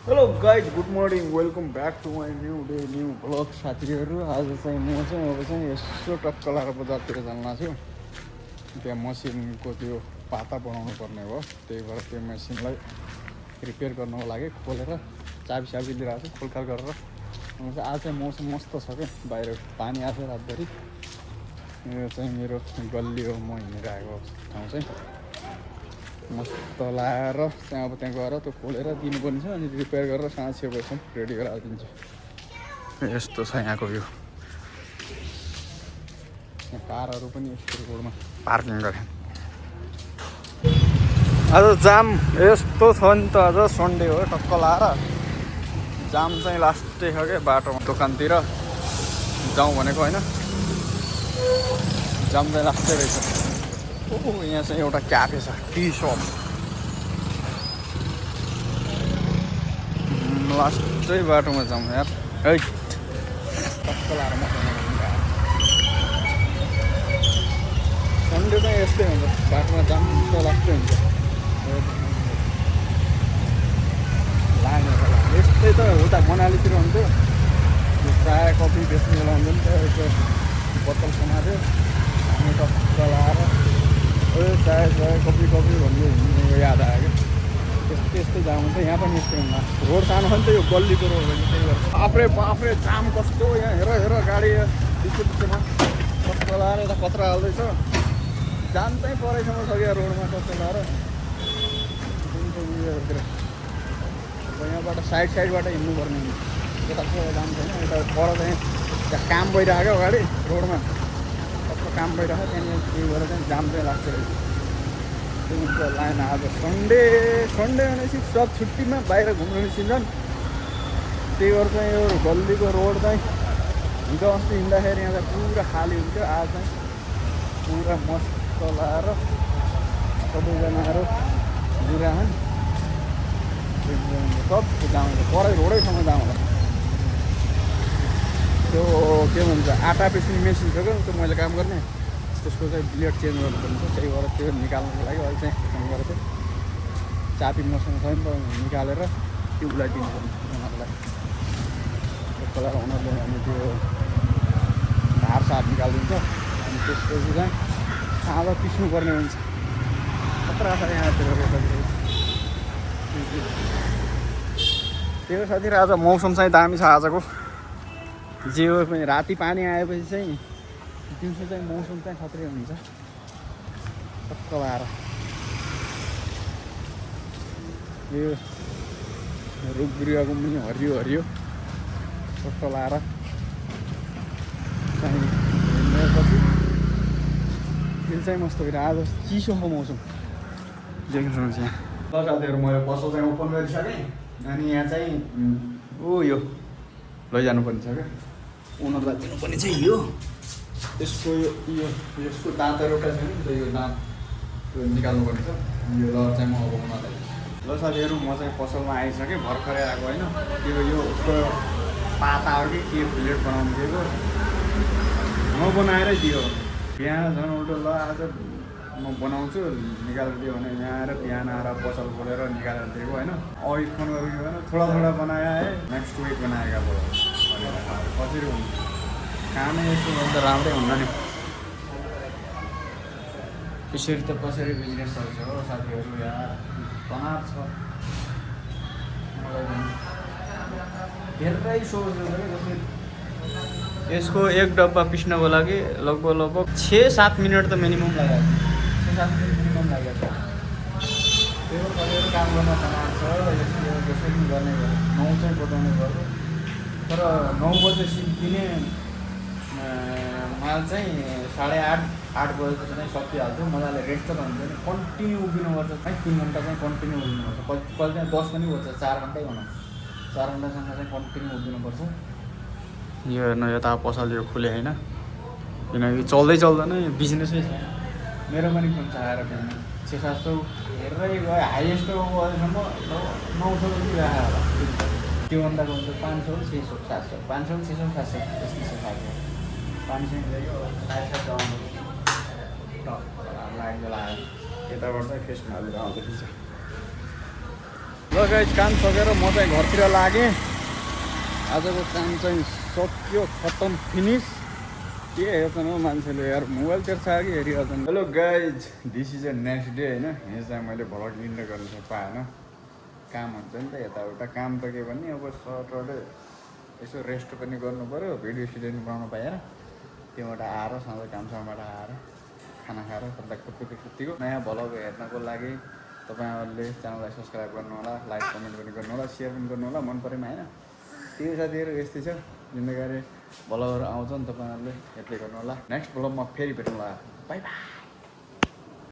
Hello guys good morning welcome back to my new day new vlog साथीहरू। आज चाहिँ म चाहिँ अब चाहिँ यसो टक्क लाएर बजारतिर जान्न छु। त्यहाँ मसिनको त्यो पाता बनाउनु पर्ने हो, त्यही भएर त्यो मेसिनलाई रिपेयर गर्नको लागि खोलेर चाबी साबी लिइरहेको छु खोलखाल गरेर। आज चाहिँ मौसम मस्त छ क्या, बाहिर पानी आएको रातभरि। यो चाहिँ मेरो गल्ली हो, म हिँडिरहेको ठाउँ चाहिँ मस्त लाएर चाहिँ अब त्यहाँ गएर त्यो खोलेर दिनुपर्ने छ अनि रिपेयर गरेर 5-6 बजीसम्म रेडी गरेर दिन्छु। यस्तो छ यहाँको भ्यू। यहाँ कारहरू पनि यस्तो रोडमा पार्किङ गरे। आज जाम यस्तो छ नि त, आज सन्डे हो, टक्क लाएर जाम चाहिँ लास्टै छ क्या बाटोमा। दोकानतिर जाउँ भनेको होइन, जाम चाहिँ लास्टै रहेछ। यहाँ चाहिँ एउटा क्याफे छ, टी सप। लास्टै बाटोमा जाउँ यार, है टक्क लाएर सन्डे चाहिँ यस्तै हुन्छ, बाटोमा जाम त लास्टै हुन्छ। यस्तै त उता मनालीतिर हुन्थ्यो, चाय कफी बेच्ने बेला हुन्छ नि त, यसो बोतल समात्यो हामी टक्क लाएर चाय कफी भन्ने हिँड्ने याद आयो क्या। यस्तै जाम हुन्छ यहाँ पनि, यस्तै हुन्छ। रोड सानो छ नि त, यो गल्लीको रोड हो, त्यही भएर बाफ्रे जाम कस्तो यहाँ हेर गाडी बिचमा टक्क लाएर यता कचरा हाल्दैछ। जाम चाहिँ परेसम्म छ क्या रोडमा टक्क लाएर। उयोहरूतिर यहाँबाट साइडबाट हिँड्नुपर्ने, यताको जाम छैन। यता पर चाहिँ त्यहाँ काम भइरहेको अगाडि रोडमा टक्क काम भइरहेको, त्यहाँनिर उयो गरेर चाहिँ जाम चाहिँ लाग्छ रहेछ। त्यो हुन्छ लाइन। आज सन्डे भनेपछि सब छुट्टीमा बाहिर घुम्नु निस्किन्छन्, त्यही भएर चाहिँ यो गल्लीको रोड चाहिँ हिजो अस्ति हिँड्दाखेरि यहाँ चाहिँ पुरा खाली हुन्थ्यो। आज चाहिँ पुरा मस्त लाएर सबैजनाहरू हिँडिरहन्। सब जाम परै रोडैसम्म जाम होला। त्यो के भन्छ आटा पिस्ने मेसिन छ क्या, त्यो मैले काम गर्ने, त्यसको चाहिँ ब्लेड चेन्ज गर्नुपर्ने छ। त्यही भएर त्यो निकाल्नुको लागि अहिले चाहिँ काम गरेको थिएँ। चाबी मसँग छ नि त, निकालेर ट्युबलाई दिनुपर्ने उनीहरूलाई। त्यसको लागि उनीहरूले अनि त्यो धार निकालिदिन्छ। अनि त्यसपछि चाहिँ आधा पिस्नुपर्ने हुन्छ। खतरा छ यहाँतिर। त्यो साथीहरू आज मौसम चाहिँ दामी छ आजको। जे हो पनि राति पानी आएपछि चाहिँ दिउँसो चाहिँ मौसम चाहिँ खतरै हुन्छ। टक्क लाएर यो रुख बिरुवाको पनि हरियो टक्क लाएर चाहिँ हिँडेपछि फिल चाहिँ मस्त भएर। आज चिसो छ मौसम देख्न सक्नुहुन्छ यहाँ। ल साथीहरू मैले पसल चाहिँ ओपन गरिसकेँ। अनि यहाँ चाहिँ यो लैजानुपर्ने छ क्या, ओनरलाई दिनुपर्ने चाहिँ यो। यसको दाँतहरू एउटा छ नि त, यो दाँत निकाल्नुपर्ने छ। यो लर चाहिँ म अब उनीहरूलाई। ल साथीहरू म चाहिँ पसलमा आइसकेँ, भर्खरै आएको होइन। यो उसको पाता हो कि के प्लेट बनाउनु दिएको, नबनाएरै दियो। बिहान झन् उल्टो ल आज म बनाउँछु निकालेर दियो भने यहाँ आएर बिहान आएर पसल खोलेर निकालेर दिएको होइन। अघि फोन गरेको होइन, थोडा बनायो है, नेक्स्ट विक बनाएका भयो। कसरी हुन्छ कामै यसो गर्दा राम्रै हुन्न नि। त्यसरी त कसरी बिजनेस चल्छ हो साथीहरू यार, तनाव छ मलाई। धेरै सोच जस्तै यसको एक डब्बा पिस्नको लागि लगभग 6-7 मिनट त मिनिमम लाग्यो। 6-7 मिनट मिनिमम लाग्यो। त्यो गरेर काम गर्न तनाव छ। यसको जसरी पनि गर्ने भयो, 9 चाहिँ बताउने गर्यो। तर 9 बजे सिद्धिने माल चाहिँ 8:30 बजेको चाहिँ सकिहाल्थ्यो। मजाले रेस्ट त हुन्छ नि, कन्टिन्यू उभिनुपर्छ। 3 घन्टा चाहिँ कन्टिन्यू उभिनुपर्छ। कहिले चाहिँ 10 पनि बज्छ, 4 घन्टै भनौँ। 4 घन्टासम्म चाहिँ कन्टिन्यू उभिनुपर्छ। यो हेर्नु यता पसल यो खुले होइन, किनकि चल्दैन यो बिजनेसै छ। मेरो पनि खुल्छ आएर बिजनेस। 600-700 हेरेरै गयो, हाइएस्ट अहिलेसम्म 900 रुपियाँ राखेर होला। त्योभन्दा हुन्छ 500, 600, 700, 500, 600, 700 त्यस्तै छ खाएको। 500 ल्यायो साइड आउनु लाग्यो यताबाट चाहिँ फेसमा हालेर आउँदैछ। ल गाइस काम सकेर म चाहिँ घरतिर लागेँ आजको काम चाहिँ सक्यो खत्तम फिनिस के हेर्छन् हौ मान्छेले यार मोबाइलतिर छ कि हेरिहाल्छन् hello guys this is a next day होइन हिजो चाहिँ मैले भ्लग इन्डो गर्नु चाहिँ पाएन काम हुन्छ नि त यताउता काम त के भन्ने अब सटरडे यसो रेस्ट पनि गर्नु पऱ्यो भिडियो सिडियो बनाउनु पाएर त्योबाट आएर सधैँ कामसँगबाट आएर खाना खाएर कता कतिको नयाँ भ्लग हेर्नको लागि तपाईँहरूले च्यानललाई सब्सक्राइब गर्नु होला लाइक कमेन्ट पनि गर्नु होला सेयर पनि गर्नु होला मन परेमा होइन त्यही साथीहरू यस्तै छ जिन्दगी भ्लगहरू आउँछ नि तपाईँहरूले हेर्दै गर्नु होला नेक्स्ट भ्लगमा फेरि भेटौँला बाई बाई